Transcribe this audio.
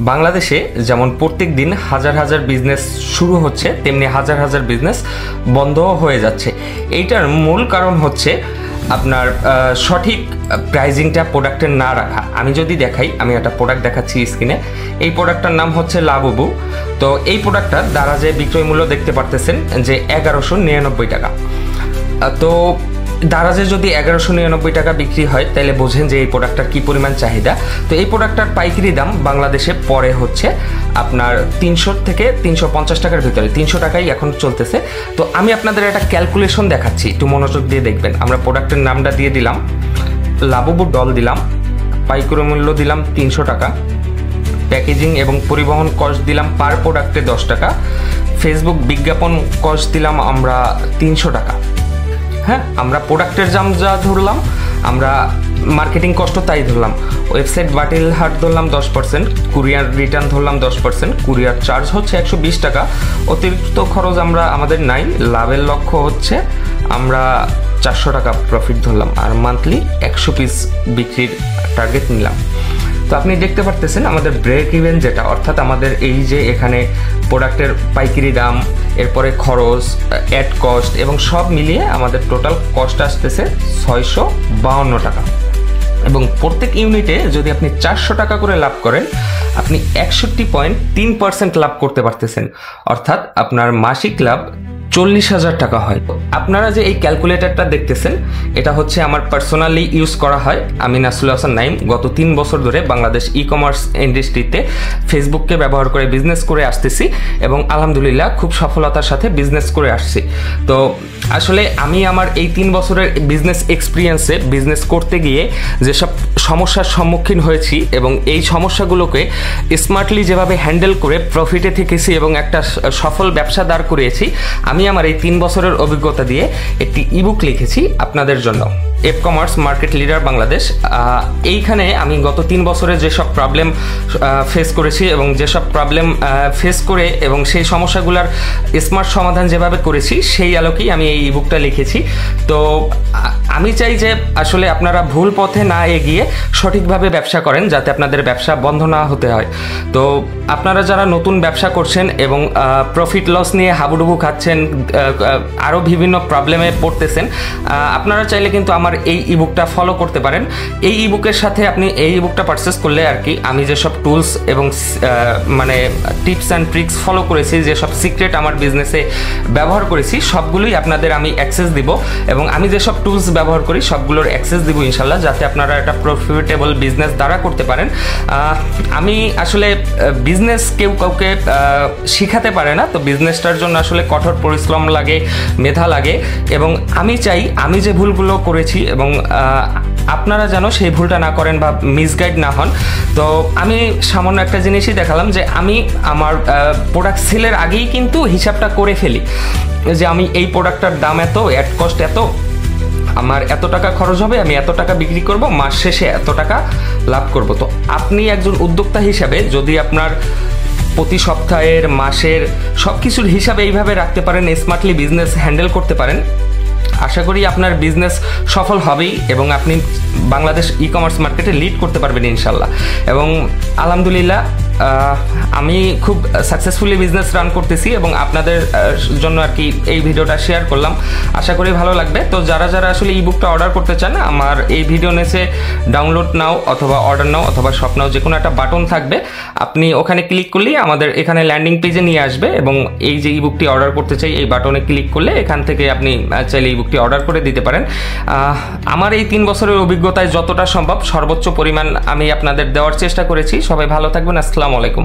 বাংলাদেশে যেমন প্রত্যেক দিন হাজার হাজার বিজনেস শুরু হচ্ছে, তেমনি হাজার হাজার বিজনেস বন্ধও হয়ে যাচ্ছে। এইটার মূল কারণ হচ্ছে আপনার সঠিক প্রাইজিংটা প্রোডাক্টের না রাখা। আমি যদি দেখাই, আমি একটা প্রোডাক্ট দেখাচ্ছি স্ক্রিনে। এই প্রোডাক্টটার নাম হচ্ছে লাবুবু। তো এই প্রোডাক্টটার দারাজে বিক্রয় মূল্য দেখতে পারতেছেন যে 1199 টাকা। তো দারাজে যদি 1199 টাকা বিক্রি হয় তাহলে বোঝেন যে এই প্রোডাক্টটার কী পরিমাণ চাহিদা। তো এই প্রোডাক্টটার পাইকারি দাম বাংলাদেশে পরে হচ্ছে আপনার 300 থেকে 350 টাকার ভিতরে, 300 টাকাই এখন চলতেছে। তো আমি আপনাদের একটা ক্যালকুলেশন দেখাচ্ছি, একটু মনোযোগ দিয়ে দেখবেন। আমরা প্রোডাক্টের নামটা দিয়ে দিলাম, লাবুবু ডল দিলাম, পাইকারি মূল্য দিলাম 300 টাকা, প্যাকেজিং এবং পরিবহন কস্ট দিলাম পার প্রোডাক্টে 10 টাকা, ফেসবুক বিজ্ঞাপন কস্ট দিলাম আমরা 300 টাকা। হ্যাঁ, আমরা প্রোডাক্টের দাম যা ধরলাম, আমরা মার্কেটিং কষ্ট তাই ধরলাম। ওয়েবসাইট বাতিল হার ধরলাম 10%, কুরিয়ার রিটার্ন ধরলাম 10%, কুরিয়ার চার্জ হচ্ছে 120 টাকা। অতিরিক্ত খরচ আমরা আমাদের নাই। লাভের লক্ষ্য হচ্ছে আমরা 400 টাকা প্রফিট ধরলাম, আর মান্থলি 100 পিস বিক্রির টার্গেট নিলাম। তো আপনি দেখতে পারতেছেন আমাদের ব্রেক ইভেন যেটা, অর্থাৎ আমাদের এই যে এখানে প্রোডাক্টের পাইকারি দাম, এরপরে খরচ, অ্যাড কস্ট এবং সব মিলিয়ে আমাদের টোটাল কস্ট আসতেছে 652 টাকা। এবং প্রত্যেক ইউনিটে যদি আপনি 400 টাকা করে লাভ করেন, আপনি 61.3% লাভ করতে পারতেছেন, অর্থাৎ আপনার মাসিক লাভ 40,000 টাকা হয়। আপনারা যে এই ক্যালকুলেটরটা দেখতেছেন, এটা হচ্ছে আমার পার্সোনালি ইউজ করা হয়। আমি নাসরুল হাসান নাইম গত 3 বছর ধরে বাংলাদেশ ই কমার্স ইন্ডাস্ট্রিতে ফেসবুককে ব্যবহার করে বিজনেস করে আসতেছি এবং আলহামদুলিল্লাহ খুব সফলতার সাথে বিজনেস করে আসছি। তো আসলে আমি আমার এই 3 বছরের বিজনেস এক্সপিরিয়েন্সে বিজনেস করতে গিয়ে যেসব সমস্যার সম্মুখীন হয়েছি এবং এই সমস্যাগুলোকে স্মার্টলি যেভাবে হ্যান্ডেল করে প্রফিটে থেকেছি এবং একটা সফল ব্যবসা দাঁড় করিয়েছি, আমি আমার এই 3 বছরের অভিজ্ঞতা দিয়ে একটি ইবুক লিখেছি আপনাদের জন্য, F commerce market leader Bangladesh. এইখানে আমি গত 3 বছরে যেসব প্রবলেম ফেস করেছি এবং যেসব প্রবলেম ফেস করে এবং সেই সমস্যাগুলোর স্মার্ট সমাধান যেভাবে করেছি, সেই আলোকেই আমি এই ইবুকটা লিখেছি। তো আমি চাই যে আসলে আপনারা ভুল পথে না এগিয়ে সঠিকভাবে ব্যবসা করেন, যাতে আপনাদের ব্যবসা বন্ধ না হতে হয়। তো আপনারা যারা নতুন ব্যবসা করছেন এবং প্রফিট লস নিয়ে হাবুডুবু খাচ্ছেন, আরও বিভিন্ন প্রবলেমে পড়তেছেন, আপনারা চাইলে কিন্তু আমার এই ইবুকটা ফলো করতে পারেন। এই ইবুকের সাথে আপনি এই ইবুকটা পারচেস করলে আর কি আমি যেসব টুলস এবং মানে টিপস অ্যান্ড ট্রিক্স ফলো করেছি, যেসব সিক্রেট আমার বিজনেসে ব্যবহার করেছি, সবগুলোই আপনাদের আমি অ্যাক্সেস দিব এবং আমি যেসব টুলস ব্যবহার করি সবগুলোর অ্যাক্সেস দিব ইনশাল্লাহ, যাতে আপনারা একটা প্রফিটেবল বিজনেস দ্বারা করতে পারেন। আমি আসলে বিজনেস কেউ কাউকে শিখাতে পারে না, তো বিজনেসটার জন্য আসলে কঠোর পরিশ্রম লাগে, মেধা লাগে, এবং আমি চাই আমি যে ভুলগুলো করেছি এবং আপনারা যেন সেই ভুলটা না করেন বা মিসগাইড না হন। তো আমি সামান্য একটা জিনিসই দেখালাম যে আমি আমার প্রোডাক্ট সেলের আগেই কিন্তু হিসাবটা করে ফেলি যে আমি এই প্রোডাক্টটার দাম এত, অ্যাড কস্ট এত, আমার এত টাকা খরচ হবে, আমি এত টাকা বিক্রি করব, মাস শেষে এত টাকা লাভ করব। তো আপনি একজন উদ্যোক্তা হিসাবে যদি আপনার প্রতি সপ্তাহের, মাসের সব কিছুর হিসাব এইভাবে রাখতে পারেন, স্মার্টলি বিজনেস হ্যান্ডেল করতে পারেন, আশা করি আপনার বিজনেস সফল হবেই এবং আপনি বাংলাদেশ ই কমার্স মার্কেটে লিড করতে পারবেন ইনশাল্লাহ। এবং আলহামদুলিল্লাহ আমি খুব সাকসেসফুলি বিজনেস রান করতেছি এবং আপনাদের জন্য আর কি এই ভিডিওটা শেয়ার করলাম, আশা করি ভালো লাগবে। তো যারা যারা আসলে ই বুকটা অর্ডার করতে চান, আমার এই ভিডিও নিচে ডাউনলোড নাও অথবা অর্ডার নাও অথবা শপ নাও যে কোনো একটা বাটন থাকবে, আপনি ওখানে ক্লিক করলেই আমাদের এখানে ল্যান্ডিং পেজে নিয়ে আসবে এবং এই যে ই বুকটি অর্ডার করতে চাই এই বাটনে ক্লিক করলে এখান থেকে আপনি চাইলে ই বুকটি অর্ডার করে দিতে পারেন। আমার এই 3 বছরের অভিজ্ঞতায় যতটা সম্ভব সর্বোচ্চ পরিমাণ আমি আপনাদের দেওয়ার চেষ্টা করেছি। সবাই ভালো থাকবেন। আসসালামু আলাইকুম।